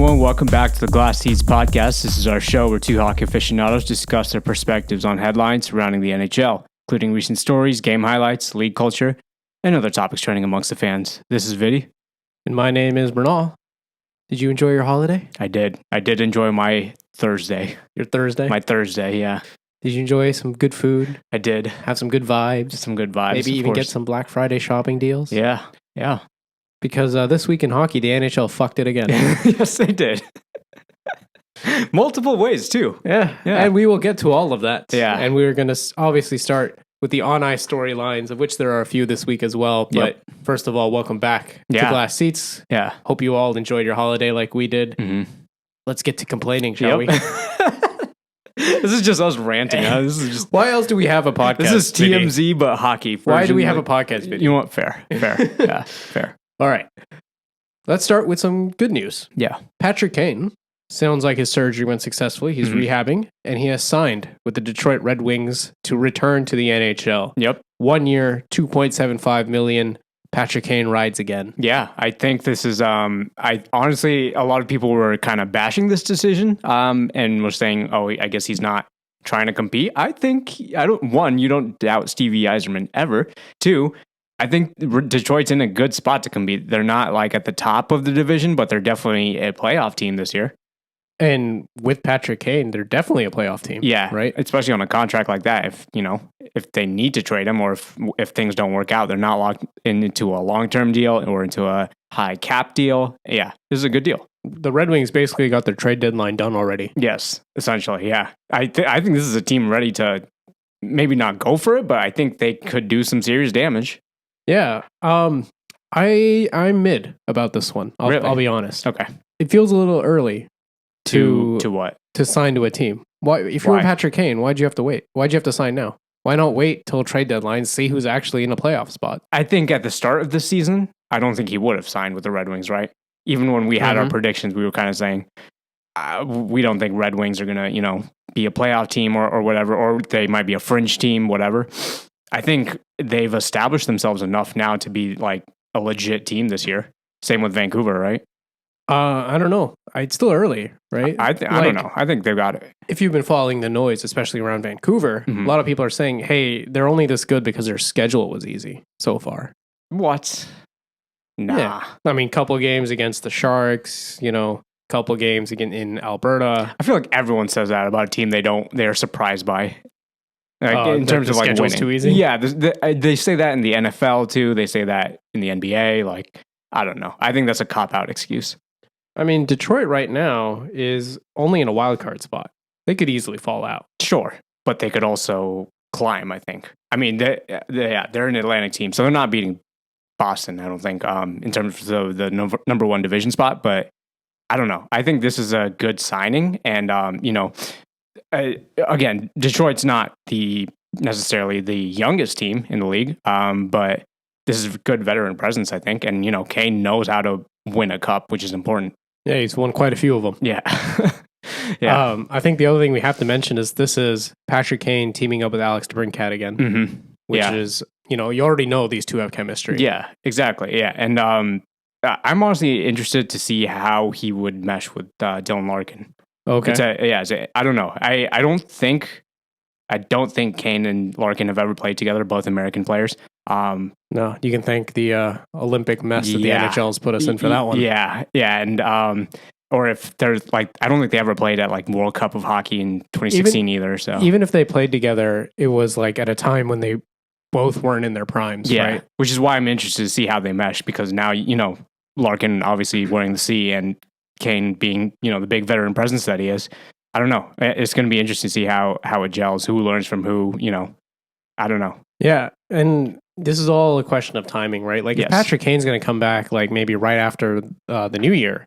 everyone. Welcome back to the Glass Seats podcast. This is our show where two hockey aficionados discuss their perspectives on headlines surrounding the NHL, including recent stories, game highlights, league culture, and other topics trending amongst the fans. This is Viddy. And my name is Mrinal. Did you enjoy your holiday? I did. I did enjoy my Thursday. Your Thursday? My Thursday, yeah. Did you enjoy some good food? I did. Have some good vibes? Some good vibes. Maybe even get some Black Friday shopping deals? Yeah. Because this week in hockey, the NHL fucked it again. Yes, they did. Multiple ways, too. Yeah. And we will get to all of that. Yeah. And we're going to obviously start with the on-ice storylines, of which there are a few this week as well. But first of all, welcome back to Glass Seats. Yeah. Hope you all enjoyed your holiday like we did. Mm-hmm. Let's get to complaining, shall we? This is just us ranting. Huh? This is just. Why else do we have a podcast? This is TMZ, but hockey. Why do we have a podcast video? You want fair? Yeah, fair. All right. Let's start with some good news. Yeah. Patrick Kane sounds like his surgery went successfully. He's rehabbing, and he has signed with the Detroit Red Wings to return to the NHL. Yep. 1 year, $2.75 million. Patrick Kane rides again. Yeah, I think this is. I honestly, a lot of people were kind of bashing this decision, and were saying, "Oh, I guess he's not trying to compete." I think you don't doubt Stevie Yzerman ever. Two, I think Detroit's in a good spot to compete. They're not like at the top of the division, but they're definitely a playoff team this year. And with Patrick Kane, they're definitely a playoff team. Yeah, right. Especially on a contract like that. If they need to trade him, or if things don't work out, they're not locked into a long-term deal or into a high cap deal. Yeah, this is a good deal. The Red Wings basically got their trade deadline done already. Yes, essentially. Yeah, I think this is a team ready to maybe not go for it, but I think they could do some serious damage. Yeah. I'm mid about this one. I'll be honest. Okay. It feels a little early to what? To sign to a team. Why? If you're Patrick Kane, why'd you have to wait? Why'd you have to sign now? Why not wait till trade deadline, see who's actually in a playoff spot? I think at the start of the season, I don't think he would have signed with the Red Wings, right? Even when we had our predictions, we were kind of saying, we don't think Red Wings are going to, be a playoff team or whatever, or they might be a fringe team, whatever. I think they've established themselves enough now to be like a legit team this year. Same with Vancouver, right? I don't know. It's still early, right? I don't know. I think they've got it. If you've been following the noise, especially around Vancouver, a lot of people are saying, hey, they're only this good because their schedule was easy so far. What? Nah. Yeah. I mean, couple games against the Sharks, couple games again in Alberta. I feel like everyone says that about a team they're surprised by. In terms of like winning. Too easy? Yeah, they say that in the NFL too. They say that in the NBA. Like, I don't know. I think that's a cop-out excuse. I mean, Detroit right now is only in a wild card spot. They could easily fall out. Sure, but they could also climb, I think. I mean, they're an Atlantic team, so they're not beating Boston, I don't think, in terms of the number one division spot. But I don't know. I think this is a good signing. And, again, Detroit's not necessarily the youngest team in the league, but this is good veteran presence, I think. And, Kane knows how to win a cup, which is important. Yeah, he's won quite a few of them. Yeah. Yeah. I think the other thing we have to mention is this is Patrick Kane teaming up with Alex DeBrincat again, which is, you already know these two have chemistry. Yeah, exactly. Yeah. And I'm honestly interested to see how he would mesh with Dylan Larkin. Okay. I don't know. I don't think Kane and Larkin have ever played together, both American players. No, you can thank the Olympic mess that the NHL's put us in for that one. Yeah, and or if there's I don't think they ever played at World Cup of Hockey in 2016 either. So even if they played together, it was at a time when they both weren't in their primes. Yeah, right? Which is why I'm interested to see how they mesh, because now Larkin obviously wearing the C and Kane being the big veteran presence that he is. I don't know. It's going to be interesting to see how it gels, who learns from who, I don't know. Yeah. And this is all a question of timing, right? If Patrick Kane's going to come back, maybe right after the new year,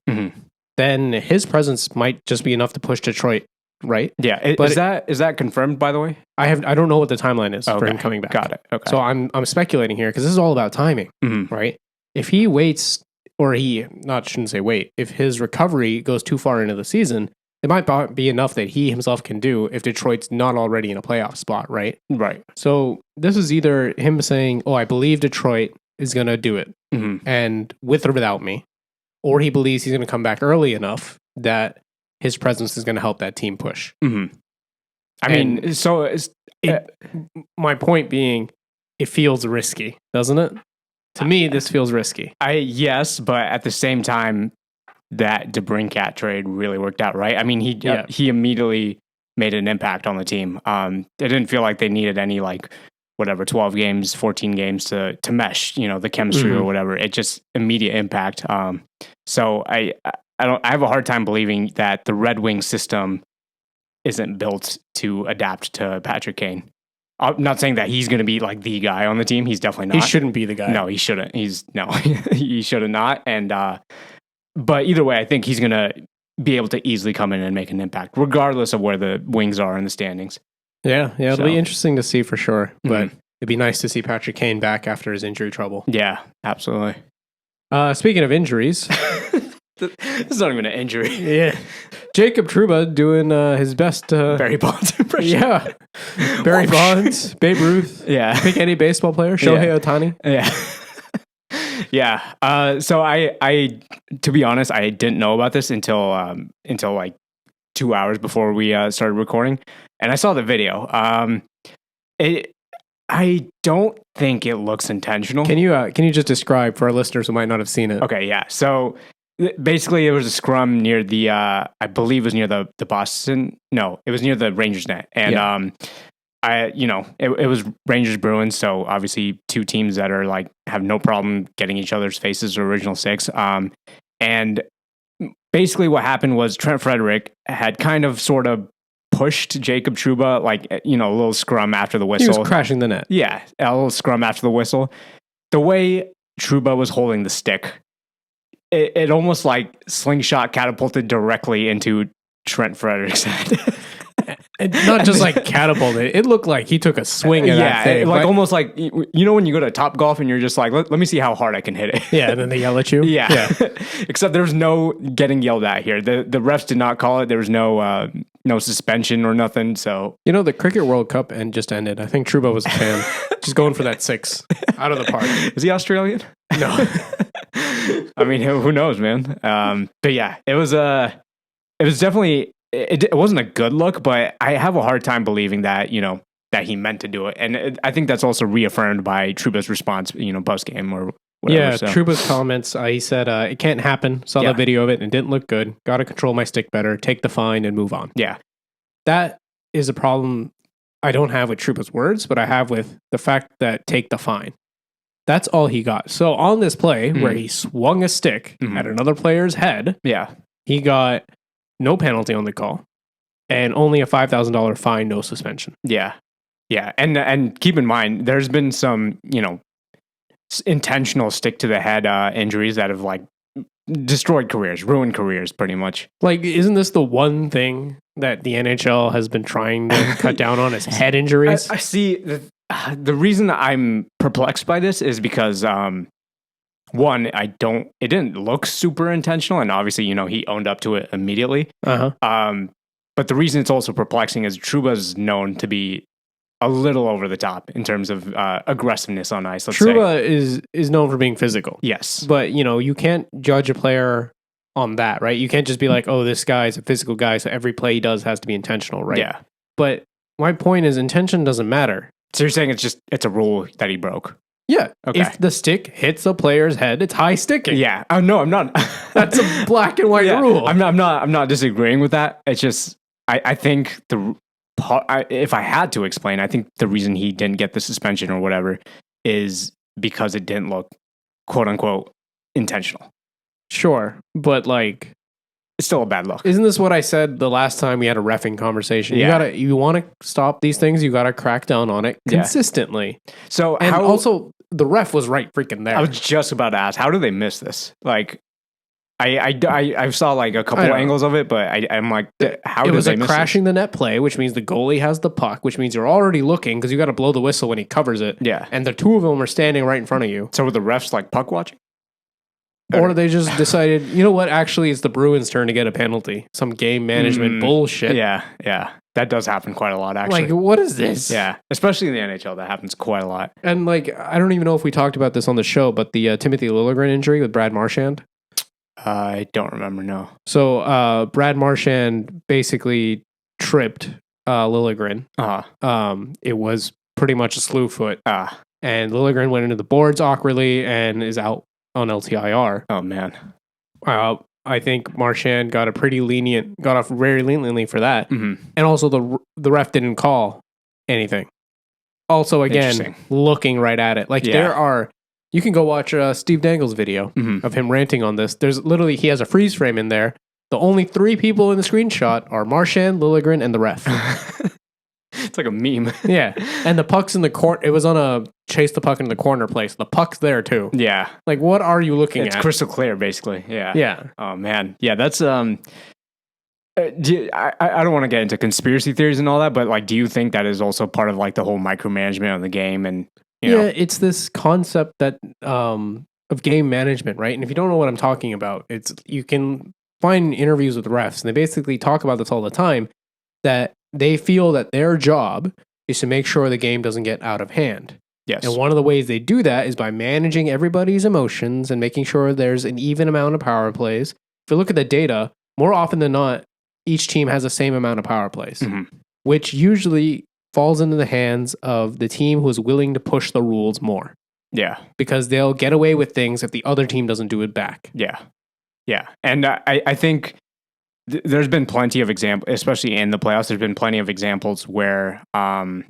then his presence might just be enough to push Detroit, right? Yeah. Is that confirmed, by the way? I don't know what the timeline is for him coming back. Got it. Okay. So I'm speculating here because this is all about timing, right? If he waits, shouldn't say wait, if his recovery goes too far into the season, it might be enough that he himself can do if Detroit's not already in a playoff spot, right? Right. So this is either him saying, I believe Detroit is going to do it, and with or without me, or he believes he's going to come back early enough that his presence is going to help that team push. Mm-hmm. My point being, it feels risky, doesn't it? To me, this feels risky. Yes, but at the same time, that DeBrincat trade really worked out, right? I mean, he immediately made an impact on the team. It didn't feel like they needed any 12 games, 14 games to mesh, the chemistry or whatever. It just immediate impact. So I have a hard time believing that the Red Wings system isn't built to adapt to Patrick Kane. I'm not saying that he's going to be the guy on the team. He's definitely not. He shouldn't be the guy. No, he shouldn't. He should have not. And but either way, I think he's going to be able to easily come in and make an impact, regardless of where the Wings are in the standings. Yeah, it'll be interesting to see for sure. But it'd be nice to see Patrick Kane back after his injury trouble. Yeah, absolutely. Speaking of injuries, this is not even an injury. Yeah, Jacob Trouba doing his best. Barry Bonds impression. Yeah, Barry Bonds, Babe Ruth. Yeah, pick any baseball player. Shohei Ohtani. Yeah. Yeah. So I, to be honest, I didn't know about this until 2 hours before we started recording, and I saw the video. I don't think it looks intentional. Can you just describe for our listeners who might not have seen it? Okay. Yeah. So basically, it was a scrum near the I believe it was near the Boston. No, it was near the Rangers net, and it was Rangers Bruins, so obviously two teams that are have no problem getting each other's faces or original six. And basically what happened was Trent Frederic had kind of sort of pushed Jacob Trouba, a little scrum after the whistle. He was crashing the net. Yeah, a little scrum after the whistle. The way Trouba was holding the stick, it almost slingshot catapulted directly into Trent Fredric's head. Not just catapulted. It looked like he took a swing at that thing. Almost when you go to Top Golf and you're just let me see how hard I can hit it. Yeah, and then they yell at you. Yeah. Except there was no getting yelled at here. The refs did not call it. There was no suspension or nothing. So the Cricket World Cup just ended. I think Trouba was a fan. Just going for that 6 out of the park. Is he Australian? No. I mean, who knows, man? But yeah, it was definitely. It wasn't a good look, but I have a hard time believing that, that he meant to do it. And I think that's also reaffirmed by Trouba's response, post game or whatever. Yeah, so. Trouba's comments, he said, it can't happen. Saw that video of it and it didn't look good. Got to control my stick better, take the fine and move on. Yeah. That is a problem I don't have with Trouba's words, but I have with the fact that take the fine. That's all he got. So on this play where he swung a stick at another player's head, he got no penalty on the call, and only a $5,000 fine, no suspension. Yeah. And keep in mind, there's been some, intentional stick to the head injuries that have destroyed careers, ruined careers, pretty much. Isn't this the one thing that the NHL has been trying to cut down on is head injuries? I see. The reason I'm perplexed by this is because one, it didn't look super intentional, and obviously, he owned up to it immediately. But the reason it's also perplexing is Trouba's known to be a little over the top in terms of aggressiveness on ice. Trouba is known for being physical. Yes. But, you can't judge a player on that, right? You can't just be like, oh, this guy's a physical guy, so every play he does has to be intentional, right? Yeah. But my point is intention doesn't matter. So you're saying it's a rule that he broke? Yeah. Okay. If the stick hits a player's head, it's high sticking. Yeah. Oh no, I'm not. That's a black and white rule. I'm not disagreeing with that. It's just I think if I had to explain, I think the reason he didn't get the suspension or whatever is because it didn't look quote unquote intentional. Sure, but it's still a bad look. Isn't this what I said the last time we had a reffing conversation? Yeah. You want to stop these things, you got to crack down on it consistently. So also the ref was right freaking there. I was just about to ask, how do they miss this? I saw a couple angles of it, but I'm how did they miss this? It was a crashing the net play, which means the goalie has the puck, which means you're already looking because you got to blow the whistle when he covers it. Yeah. And the two of them are standing right in front of you. So were the refs puck watching? Or they just decided, you know what, actually it's the Bruins' turn to get a penalty. Some game management bullshit. Yeah. That does happen quite a lot, actually. What is this? Yeah. Especially in the NHL, that happens quite a lot. And I don't even know if we talked about this on the show, but the Timothy Liljegren injury with Brad Marchand. I don't remember, no. So Brad Marchand basically tripped Liljegren. It was pretty much a slew foot. And Liljegren went into the boards awkwardly and is out on LTIR. Oh, man. I think Marchand got off very leniently for that. Mm-hmm. And also the ref didn't call anything. Also, again, looking right at it. Like you can go watch Steve Dangle's video of him ranting on this. There's literally, he has a freeze frame in there. The only 3 people in the screenshot are Marchand, Liljegren, and the ref. It's like a meme. Yeah. And the puck's in the court. It was on a chase the puck into the corner place. The puck's there too. Yeah. Like, what are you looking at? It's crystal clear, basically. Yeah. Yeah. Oh, man. Yeah, that's... I don't want to get into conspiracy theories and all that, but like, do you think that is also part of like the whole micromanagement of the game? And you know? It's this concept that of game management, right? And if you don't know what I'm talking about, you can find interviews with refs, and they basically talk about this all the time, that they feel that their job is to make sure the game doesn't get out of hand. Yes. And one of the ways they do that is by managing everybody's emotions and making sure there's an even amount of power plays. If you look at the data, more often than not, each team has the same amount of power plays, which usually falls into the hands of the team who is willing to push the rules more. Yeah. Because they'll get away with things if the other team doesn't do it back. Yeah. Yeah. And I think there's been plenty of examples, especially in the playoffs, there's been plenty of examples where, there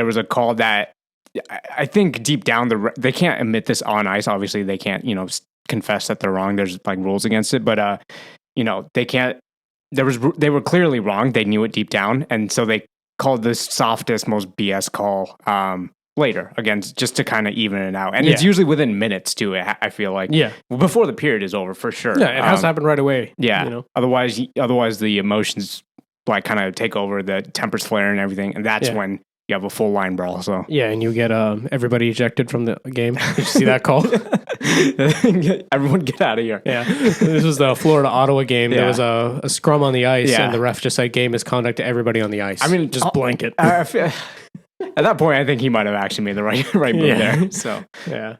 was a call that I think deep down, they can't admit this on ice. Obviously, they can't, confess that they're wrong. There's like rules against it, but, they can't, they were clearly wrong. They knew it deep down. And so they called the softest, most BS call, later, again, just to kind of even it out. And it's usually within minutes too, I feel like. Yeah. Before the period is over, for sure. Yeah, it has to happen right away. Yeah. Otherwise the emotions like kind of take over, the tempers flare and everything. And that's when you have a full line brawl. So yeah, and you get everybody ejected from the game. Did you see that call? Everyone get out of here. Yeah. This was the Florida-Ottawa game. Yeah. There was a scrum on the ice, and the ref just said game misconduct to everybody on the ice. I mean, just blanket. At that point, I think he might have actually made the right move there. So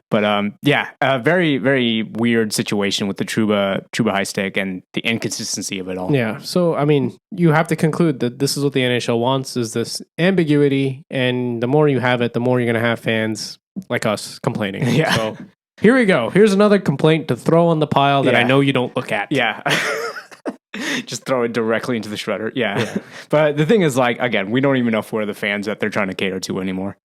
but a very, very weird situation with the Trouba high stick and the inconsistency of it all. Yeah. So I mean, you have to conclude that this is what the NHL wants: is this ambiguity, and the more you have it, the more you're going to have fans like us complaining. Yeah. So here we go. Here's another complaint to throw on the pile that I know you don't look at. Yeah. Just throw it directly into the shredder. Yeah. But the thing is, like, again, we don't even know if we're the fans that they're trying to cater to anymore.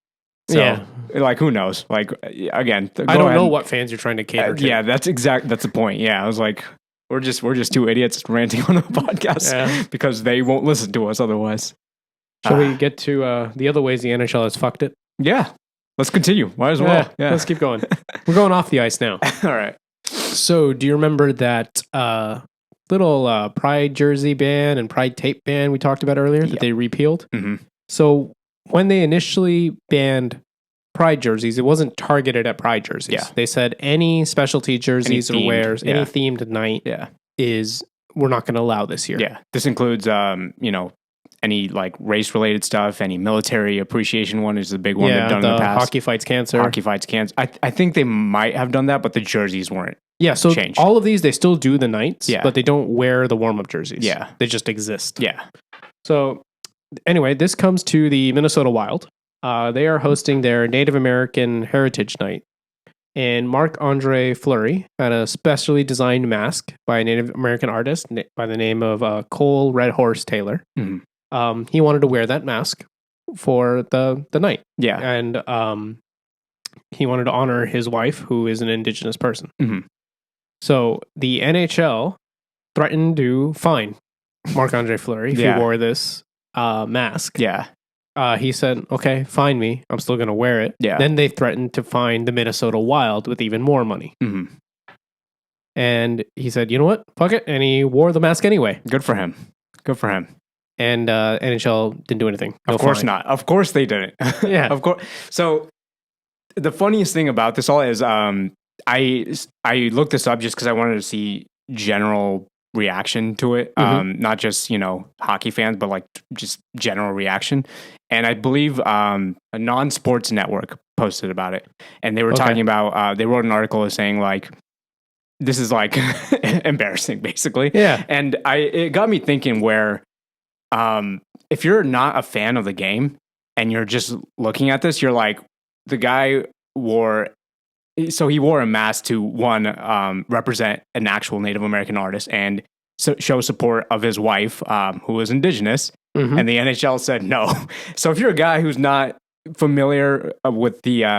So, like, who knows? Like, again, I don't know what fans you're trying to cater to. Yeah, that's the point. Yeah, I was like, we're just two idiots ranting on a podcast because they won't listen to us otherwise. Shall we get to the other ways the NHL has fucked it? Yeah. Let's continue. Might as well. Yeah. Let's keep going. We're going off the ice now. All right. So, do you remember that little Pride jersey ban and Pride tape ban we talked about earlier that they repealed? Mm-hmm. So, when they initially banned Pride jerseys, it wasn't targeted at Pride jerseys. Yeah. They said any specialty jerseys or wears, any themed night we're not going to allow this year. Yeah. This includes, any like race related stuff, any military appreciation one is the big one they've done in the past. Hockey Fights Cancer. I think they might have done that, but the jerseys weren't. Yeah, so changed. All of these, they still do the nights, but they don't wear the warm-up jerseys. Yeah. They just exist. Yeah. So anyway, this comes to the Minnesota Wild. They are hosting their Native American Heritage Night. And Marc-Andre Fleury had a specially designed mask by a Native American artist by the name of Cole Red Horse Taylor. Mm-hmm. He wanted to wear that mask for the night. Yeah. And he wanted to honor his wife, who is an Indigenous person. Mm-hmm. So the NHL threatened to fine Marc-Andre Fleury if he wore this mask. Yeah. He said, okay, fine me. I'm still going to wear it. Yeah. Then they threatened to fine the Minnesota Wild with even more money. Mm-hmm. And he said, you know what? Fuck it. And he wore the mask anyway. Good for him. And NHL didn't do anything. Of course not. Of course they didn't. Yeah. Of course. So the funniest thing about this all is I looked this up just because I wanted to see general reaction to it. Mm-hmm. Not just, hockey fans, but like just general reaction. And I believe a non-sports network posted about it. And they were talking about, they wrote an article saying like, this is like embarrassing, basically. Yeah. And it got me thinking where, if you're not a fan of the game and you're just looking at this, you're like, the guy wore a mask to represent an actual Native American artist and show support of his wife, who was indigenous. Mm-hmm. And the NHL said no. So if you're a guy who's not familiar with the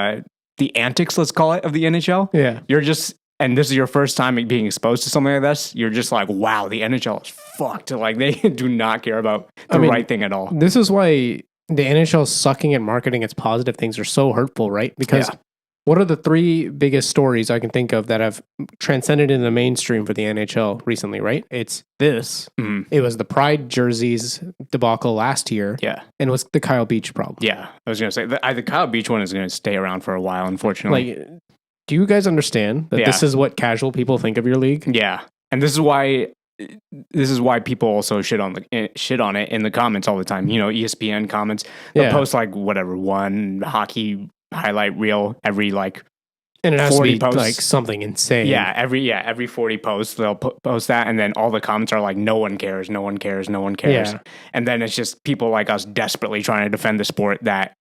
antics, let's call it, of the NHL, you're just, and this is your first time being exposed to something like this, you're just like, wow, the NHL is fucked. Like, they do not care about the right thing at all. This is why the NHL sucking at marketing its positive things are so hurtful, right? Because what are the 3 biggest stories I can think of that have transcended in the mainstream for the NHL recently, right? It's this. Mm-hmm. It was the Pride jerseys debacle last year. Yeah. And it was the Kyle Beach problem. Yeah. I was going to say, the Kyle Beach one is going to stay around for a while, unfortunately. Like, do you guys understand that this is what casual people think of your league? Yeah. And this is why people also shit on it in the comments all the time. You know, ESPN comments. They'll post like one hockey highlight reel every like, and it has 40 to be posts. Like something insane. Yeah, every 40 posts they'll post that, and then all the comments are like, no one cares. Yeah. And then it's just people like us desperately trying to defend the sport that,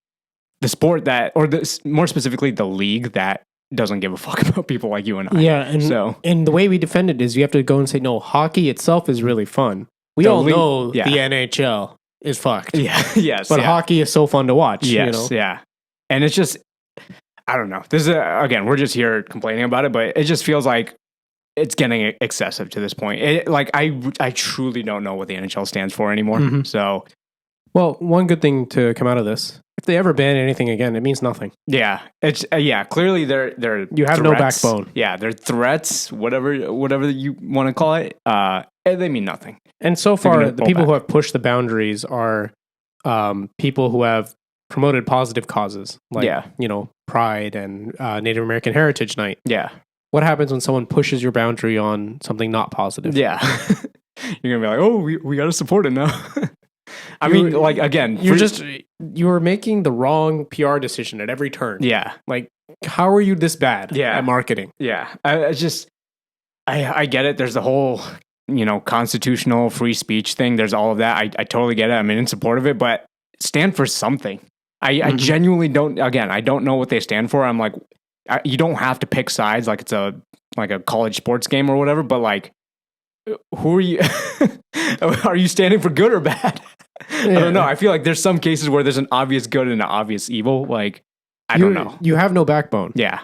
more specifically, the league that doesn't give a fuck about people like you and I. Yeah, and the way we defend it is you have to go and say, no, hockey itself is really fun. We all know the NHL is fucked. Yeah, yes. But hockey is so fun to watch. Yes, you know? Yeah. And it's just, I don't know. This is, again, we're just here complaining about it, but it just feels like it's getting excessive to this point. I truly don't know what the NHL stands for anymore. Mm-hmm. So, well, one good thing to come out of this, if they ever ban anything again, it means nothing. Yeah, it's clearly they're you have threats. No backbone. Yeah, they're threats, whatever you want to call it. They mean nothing. And so far, the people who have pushed the boundaries are people who have promoted positive causes, like Pride and Native American Heritage Night. Yeah. What happens when someone pushes your boundary on something not positive? Yeah. You're gonna be like, oh, we got to support it now. I mean, like, again, you're making the wrong PR decision at every turn. Yeah. Like, how are you this bad at marketing? Yeah. I get it. There's the whole, constitutional free speech thing. There's all of that. I totally get it. I'm in support of it, but stand for something. I genuinely don't, again, I don't know what they stand for. I'm like, you don't have to pick sides like it's a college sports game or whatever, but like, who are you? Are you standing for good or bad? I don't know. I feel like there's some cases where there's an obvious good and an obvious evil. Like, I don't know. You have no backbone. Yeah.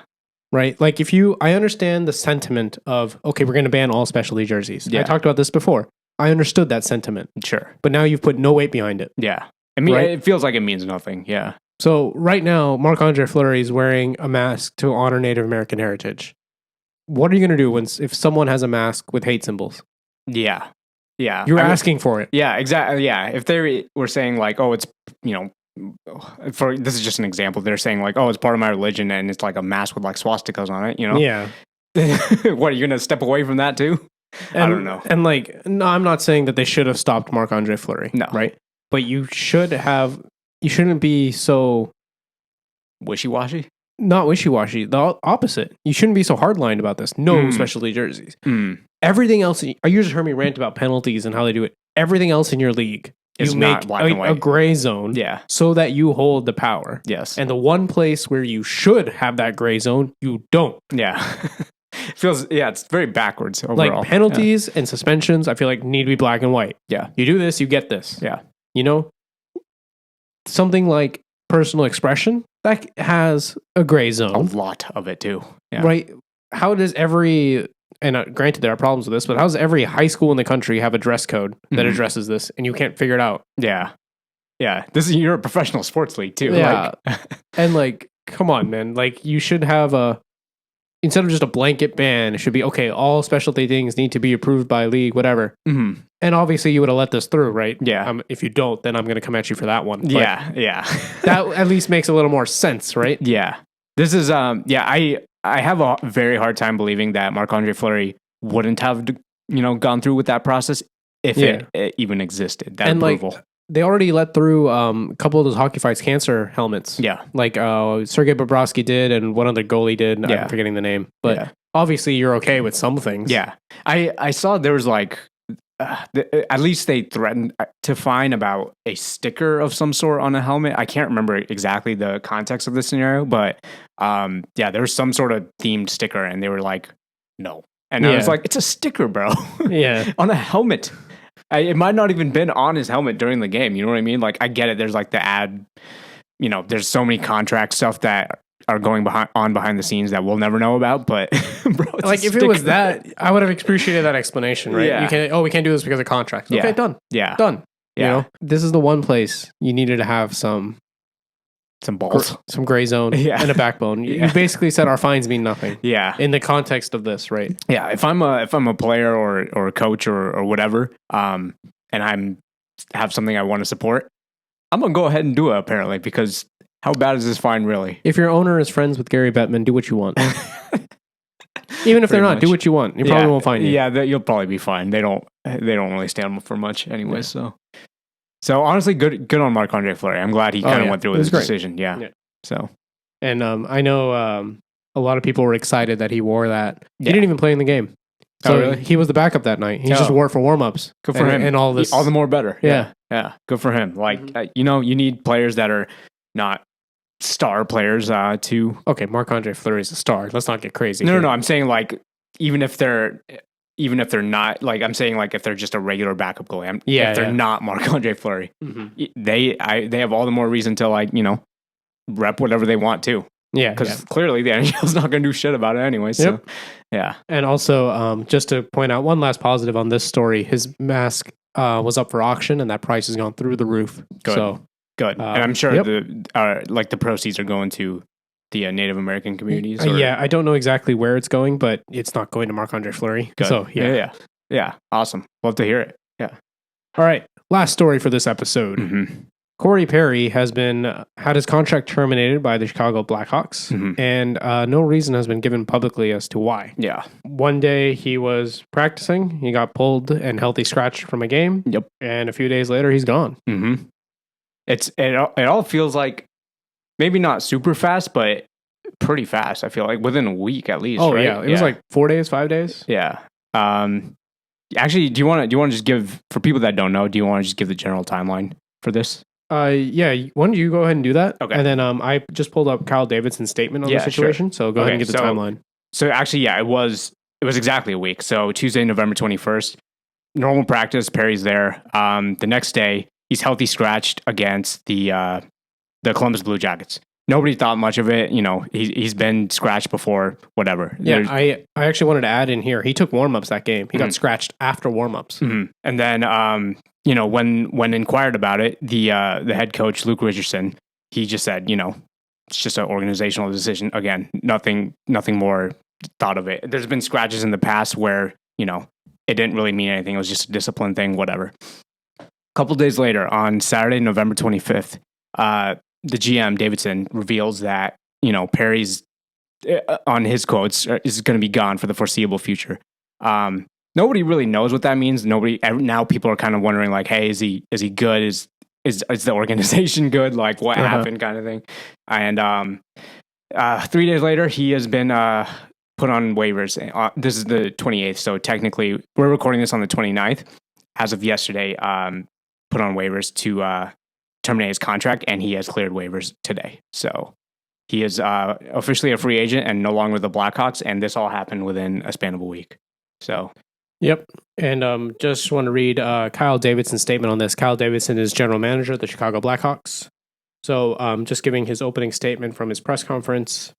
Right? Like, I understand the sentiment of, okay, we're going to ban all specialty jerseys. Yeah. I talked about this before. I understood that sentiment. Sure. But now you've put no weight behind it. Yeah. I mean, it feels like it means nothing. Yeah. So right now, Marc-Andre Fleury is wearing a mask to honor Native American heritage. What are you going to do if someone has a mask with hate symbols? Yeah. Yeah. You're asking for it. Yeah, exactly. Yeah. If they were saying like, oh, it's, this is just an example. They're saying like, oh, it's part of my religion and it's like a mask with like swastikas on it, Yeah. What, are you going to step away from that too? I don't know. And like, no, I'm not saying that they should have stopped Marc-Andre Fleury. No. Right? But you shouldn't be so wishy-washy. Not wishy-washy. The opposite. You shouldn't be so hardlined about this. No specialty jerseys. Everything else. You just heard me rant about penalties and how they do it. Everything else in your league, you make a gray zone. Yeah. So that you hold the power. Yes. And the one place where you should have that gray zone, you don't. Yeah. It's very backwards overall. Like penalties and suspensions, I feel like need to be black and white. Yeah. You do this, you get this. Yeah. Something like personal expression, that has a gray zone. A lot of it too. Yeah. Right? How does and granted there are problems with this, but how does every high school in the country have a dress code that addresses this and you can't figure it out? Yeah. Yeah. You're a professional sports league too. Yeah. And like, come on, man. Like, you should have instead of just a blanket ban, it should be, okay, all specialty things need to be approved by league, whatever. Mm-hmm. And obviously you would have let this through, right? Yeah. If you don't, then I'm going to come at you for that one. But yeah. That at least makes a little more sense, right? Yeah. This is, I have a very hard time believing that Marc-Andre Fleury wouldn't have, gone through with that process if it even existed, that approval. Like, they already let through a couple of those Hockey Fights cancer helmets. Yeah. Like Sergei Bobrovsky did and one other goalie did. I'm forgetting the name. But obviously you're okay with some things. Yeah. I saw there was like, at least they threatened to fine about a sticker of some sort on a helmet. I can't remember exactly the context of the scenario, but yeah, there was some sort of themed sticker and they were like, no. And I was like, it's a sticker, bro. Yeah. On a helmet. It might not even been on his helmet during the game. You know what I mean? Like, I get it. There's like the ad, there's so many contract stuff that are going behind the scenes that we'll never know about. But bro, like if it was that, I would have appreciated that explanation, right? Yeah. We can't do this because of contracts. Okay, done. Yeah. Done. Yeah. This is the one place you needed to have some balls, some gray zone, and a backbone. You basically said our fines mean nothing. Yeah. In the context of this, right? Yeah. If I'm a player or a coach or whatever, and have something I want to support, I'm gonna go ahead and do it. Apparently, because how bad is this fine really? If your owner is friends with Gary Bettman, do what you want. Even if they're not, do what you want. You probably won't find you. Yeah, you'll probably be fine. They don't really stand up for much anyway. So honestly, good on Marc-Andre Fleury. I'm glad he kind of went through with his decision. Yeah. So, and I know a lot of people were excited that he wore that. He didn't even play in the game. So really? He was the backup that night. He just wore it for warm-ups. Good for him. And all this. All the more better. Yeah. Yeah. Good for him. Like, you need players that are not star players to... Okay, Marc-Andre Fleury is a star. Let's not get crazy. No. I'm saying like, even if they're not, like, I'm saying like if they're just a regular backup goalie, if they're not Marc-Andre Fleury, they have all the more reason to like, rep whatever they want to. Yeah. Because clearly the NHL is not going to do shit about it anyway. So, yeah. And also, just to point out one last positive on this story, his mask was up for auction and that price has gone through the roof. Good. So, good. And I'm sure the proceeds are going to the Native American communities. I don't know exactly where it's going, but it's not going to Marc-Andre Fleury. Good. So, yeah. Awesome. Love to hear it. Yeah. All right. Last story for this episode. Mm-hmm. Corey Perry has had his contract terminated by the Chicago Blackhawks, and no reason has been given publicly as to why. Yeah. One day he was practicing, he got pulled and healthy scratched from a game. Yep. And a few days later, he's gone. Mm-hmm. It all feels like maybe not super fast, but pretty fast. I feel like within a week at least. Oh right? yeah, it was like 4 days, 5 days. Yeah. Actually, do you want to just give, for people that don't know, do you want to just give the general timeline for this? Yeah. Why don't you go ahead and do that? Okay. And then I just pulled up Kyle Davidson's statement on the situation. Sure. So go ahead and get the timeline. So actually, it was exactly a week. So Tuesday, November 21st, normal practice. Perry's there. The next day, he's healthy scratched against the Columbus Blue Jackets. Nobody thought much of it. He's been scratched before, whatever. Yeah, I actually wanted to add in here. He took warm-ups that game. He got scratched after warm-ups. Mm-hmm. And then, when inquired about it, the head coach, Luke Richardson, he just said, it's just an organizational decision. Again, nothing more thought of it. There's been scratches in the past where, it didn't really mean anything. It was just a discipline thing, whatever. A couple days later, on Saturday, November 25th, the GM, Davidson, reveals that, Perry's, on his quotes, is going to be gone for the foreseeable future. Nobody really knows what that means. Now people are kind of wondering, like, hey, is he good? Is the organization good? Like, what happened, kind of thing. And 3 days later, he has been put on waivers. This is the 28th, so technically, we're recording this on the 29th. As of yesterday, put on waivers to terminate his contract, and he has cleared waivers today. So he is officially a free agent and no longer with the Blackhawks, and this all happened within a span of a week. So, yep. And just want to read Kyle Davidson's statement on this. Kyle Davidson is general manager of the Chicago Blackhawks. So just giving his opening statement from his press conference.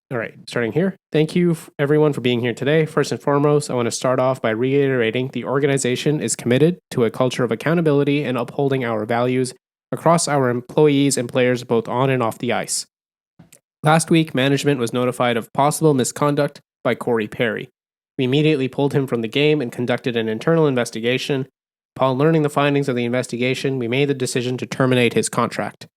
All right, starting here. Thank you, everyone, for being here today. First and foremost, I want to start off by reiterating the organization is committed to a culture of accountability and upholding our values across our employees and players both on and off the ice. Last week, management was notified of possible misconduct by Corey Perry. We immediately pulled him from the game and conducted an internal investigation. Upon learning the findings of the investigation, we made the decision to terminate his contract.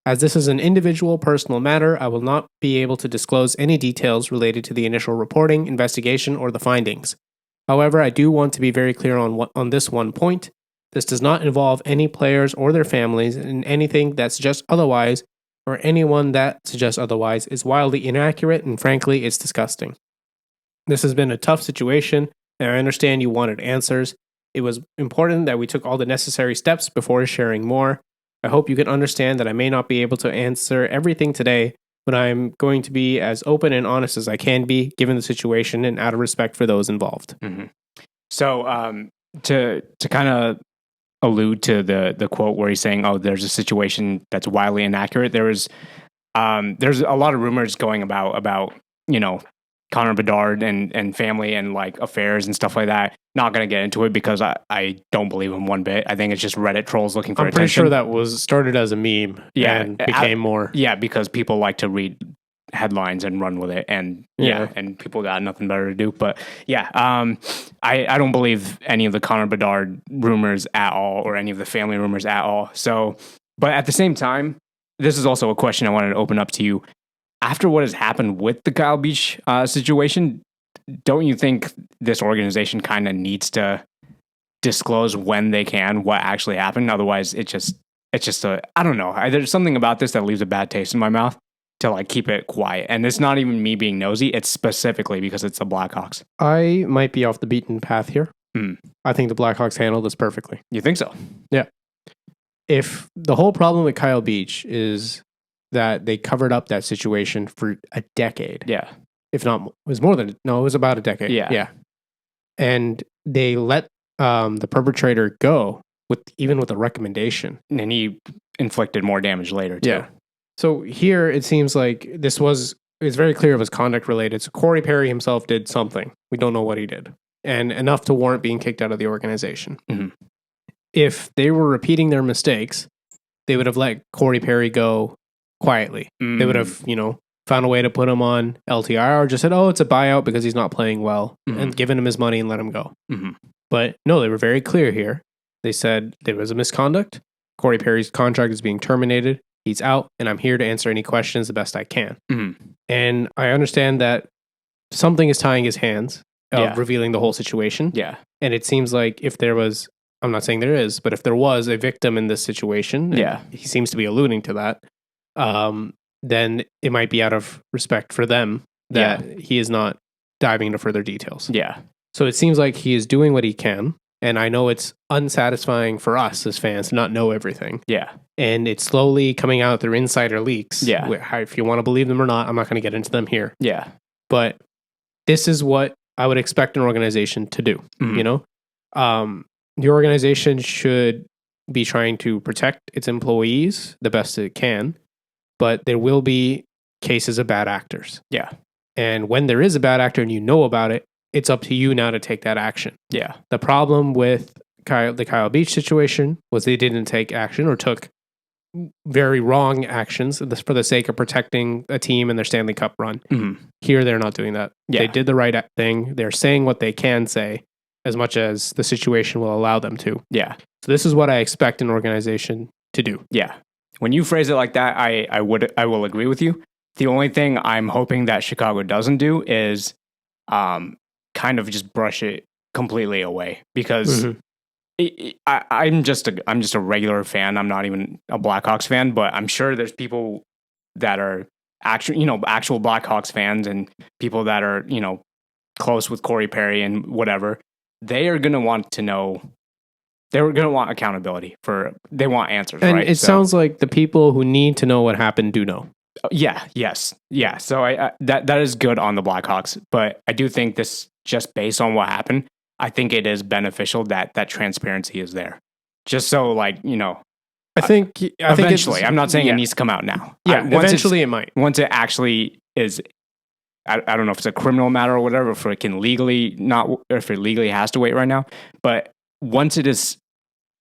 As this is an individual personal matter, I will not be able to disclose any details related to the initial reporting, investigation, or the findings. However, I do want to be very clear on this one point. This does not involve any players or their families, and anything that's just otherwise or anyone that suggests otherwise is wildly inaccurate, and frankly, it's disgusting. This has been a tough situation, and I understand you wanted answers. It was important that we took all the necessary steps before sharing more. I hope you can understand that I may not be able to answer everything today, but I'm going to be as open and honest as I can be, given the situation and out of respect for those involved. Mm-hmm. So to kind of allude to the quote where he's saying, "Oh, there's a situation that's wildly inaccurate." There's a lot of rumors going about Connor Bedard and family and like affairs and stuff like that. Not going to get into it because I don't believe him one bit. I think it's just Reddit trolls looking for attention. I'm pretty sure that was started as a meme and became more. Yeah, because people like to read headlines and run with it, and and people got nothing better to do. But I don't believe any of the Connor Bedard rumors at all, or any of the family rumors at all. So, but at the same time, this is also a question I wanted to open up to you. After what has happened with the Kyle Beach situation, don't you think this organization kind of needs to disclose when they can what actually happened? Otherwise, it's just I don't know. There's something about this that leaves a bad taste in my mouth to like keep it quiet. And it's not even me being nosy. It's specifically because it's the Blackhawks. I might be off the beaten path here. I think the Blackhawks handled this perfectly. You think so? Yeah. If the whole problem with Kyle Beach is that they covered up that situation for a decade. Yeah. If not, it was about a decade. Yeah. And they let the perpetrator go even with a recommendation. And he inflicted more damage later, too. Yeah. So here it seems like it's very clear it was conduct related. So Corey Perry himself did something. We don't know what he did. And enough to warrant being kicked out of the organization. Mm-hmm. If they were repeating their mistakes, they would have let Corey Perry go quietly. They would have, found a way to put him on LTIR or just said, oh, it's a buyout because he's not playing well, and given him his money and let him go. Mm-hmm. But no, they were very clear here. They said there was a misconduct. Corey Perry's contract is being terminated. He's out, and I'm here to answer any questions the best I can. Mm-hmm. And I understand that something is tying his hands of revealing the whole situation. Yeah. And it seems like if there was, I'm not saying there is, but if there was a victim in this situation, he seems to be alluding to that, then it might be out of respect for them that he is not diving into further details. Yeah. So it seems like he is doing what he can. And I know it's unsatisfying for us as fans to not know everything. Yeah. And it's slowly coming out through insider leaks. Yeah. If you want to believe them or not, I'm not going to get into them here. Yeah. But this is what I would expect an organization to do. Mm-hmm. The organization should be trying to protect its employees the best it can, but there will be cases of bad actors. Yeah. And when there is a bad actor and you know about it, it's up to you now to take that action. Yeah. The problem with the Kyle Beach situation was they didn't take action or took very wrong actions for the sake of protecting a team and their Stanley Cup run. Mm-hmm. Here, they're not doing that. Yeah. They did the right thing. They're saying what they can say as much as the situation will allow them to. Yeah. So this is what I expect an organization to do. Yeah. When you phrase it like that, I will agree with you. The only thing I'm hoping that Chicago doesn't do is kind of just brush it completely away, because I'm just a regular fan. I'm not even a Blackhawks fan, but I'm sure there's people that are actual Blackhawks fans and people that are, close with Corey Perry and whatever. They are going to want to know. They're going to want accountability they want answers, and right? It sounds like the people who need to know what happened do know. Yeah. Yes. Yeah. So that is good on the Blackhawks, but I do think this, just based on what happened, I think it is beneficial that transparency is there. Just so, I think eventually, I'm not saying it needs to come out now. Yeah, eventually it might. Once it actually is, I don't know if it's a criminal matter or whatever, if it can legally if it legally has to wait right now. But once it is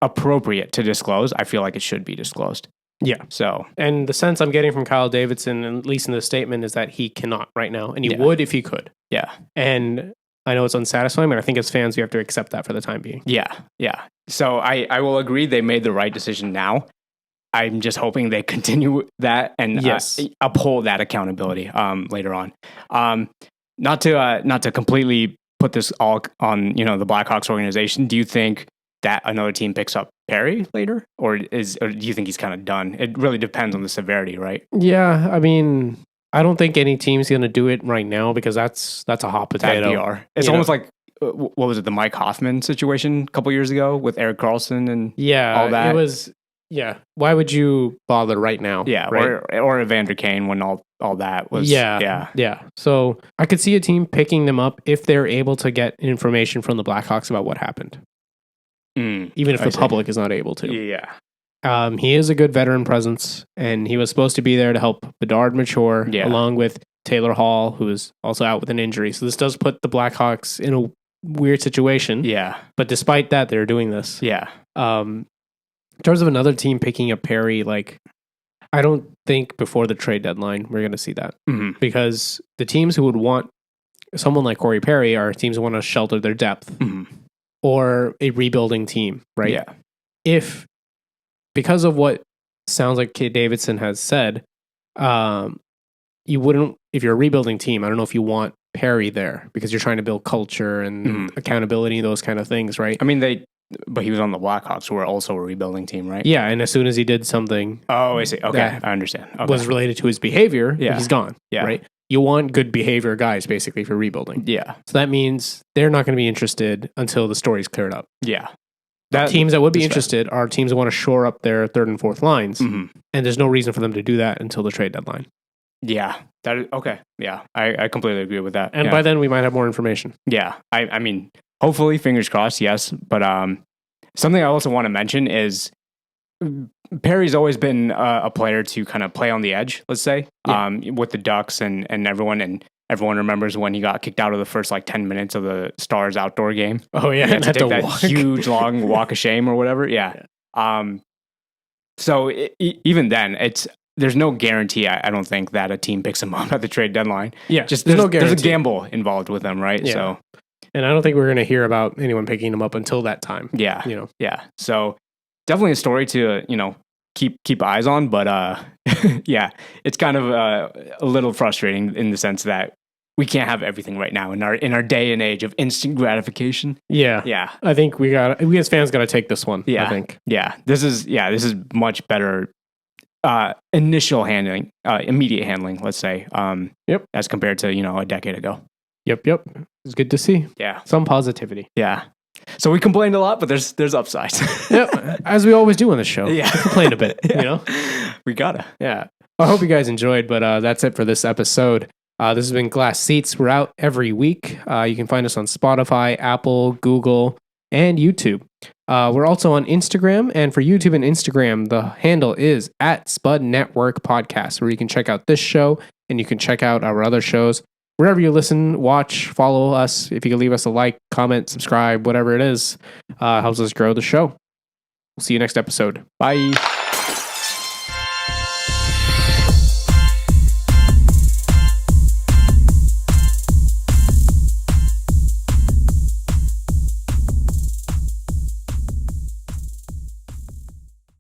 appropriate to disclose, I feel like it should be disclosed. Yeah. So, and the sense I'm getting from Kyle Davidson, at least in the statement, is that he cannot right now, and he would if he could. Yeah. And I know it's unsatisfying, but I think as fans, we have to accept that for the time being. Yeah. Yeah. So I will agree they made the right decision now. I'm just hoping they continue that and uphold that accountability later on. Not to completely put this all on the Blackhawks organization. Do you think that another team picks up Perry later, or do you think he's kind of done? It really depends on the severity, right? Yeah, I mean, I don't think any team's going to do it right now because that's a hot potato. It's almost like what was it, the Mike Hoffman situation a couple years ago with Erik Karlsson and all that? It was. Yeah, why would you bother right now? Yeah, right? or Evander Kane when all that was. Yeah. So I could see a team picking them up if they're able to get information from the Blackhawks about what happened, even if the public is not able to. Yeah. He is a good veteran presence, and he was supposed to be there to help Bedard mature, along with Taylor Hall, who is also out with an injury. So this does put the Blackhawks in a weird situation. Yeah. But despite that, they're doing this. Yeah. In terms of another team picking up Perry, I don't think before the trade deadline we're going to see that. Because the teams who would want someone like Corey Perry are teams who want to shelter their depth or a rebuilding team, right? Yeah. Because of what sounds like Kate Davidson has said, you wouldn't, if you're a rebuilding team, I don't know if you want Perry there because you're trying to build culture and accountability, those kind of things, right? I mean, but he was on the Blackhawks, who were also a rebuilding team, right? Yeah, and as soon as he did something... Oh, I see. Okay, I understand. Okay. Was related to his behavior, he's gone, right? You want good behavior guys, basically, for rebuilding. Yeah. So that means they're not going to be interested until the story's cleared up. Yeah. Teams that would be interested are teams that want to shore up their third and fourth lines, and there's no reason for them to do that until the trade deadline. Yeah. That is, okay. Yeah. I completely agree with that. And by then, we might have more information. Yeah. I mean... Hopefully, fingers crossed, yes. But something I also want to mention is Perry's always been a player to kind of play on the edge, let's say, with the Ducks and everyone. And everyone remembers when he got kicked out of the first 10 minutes of the Stars outdoor game. Oh, yeah. And had to take that huge, long walk of shame or whatever. Yeah. So even then, there's no guarantee, I don't think, that a team picks him up at the trade deadline. Yeah. Just there's a gamble involved with them, right? Yeah. So. And I don't think we're going to hear about anyone picking him up until that time. Yeah. Yeah. So definitely a story to, keep eyes on. But yeah, it's kind of a little frustrating in the sense that we can't have everything right now in our day and age of instant gratification. Yeah. Yeah. I think we as fans got to take this one. Yeah. I think. Yeah. This is much better initial handling, immediate handling, let's say. As compared to, a decade ago. Yep. It's good to see. Yeah. Some positivity. Yeah. So we complained a lot, but there's upsides. Yep. As we always do on this show. Yeah. We complain a bit, We gotta. Yeah. I hope you guys enjoyed, but that's it for this episode. This has been Glass Seats. We're out every week. You can find us on Spotify, Apple, Google, and YouTube. We're also on Instagram, and for YouTube and Instagram, the handle is @Spud Network Podcast, where you can check out this show and you can check out our other shows. Wherever you listen, watch, follow us. If you can leave us a like, comment, subscribe, whatever it is, helps us grow the show. We'll see you next episode. Bye.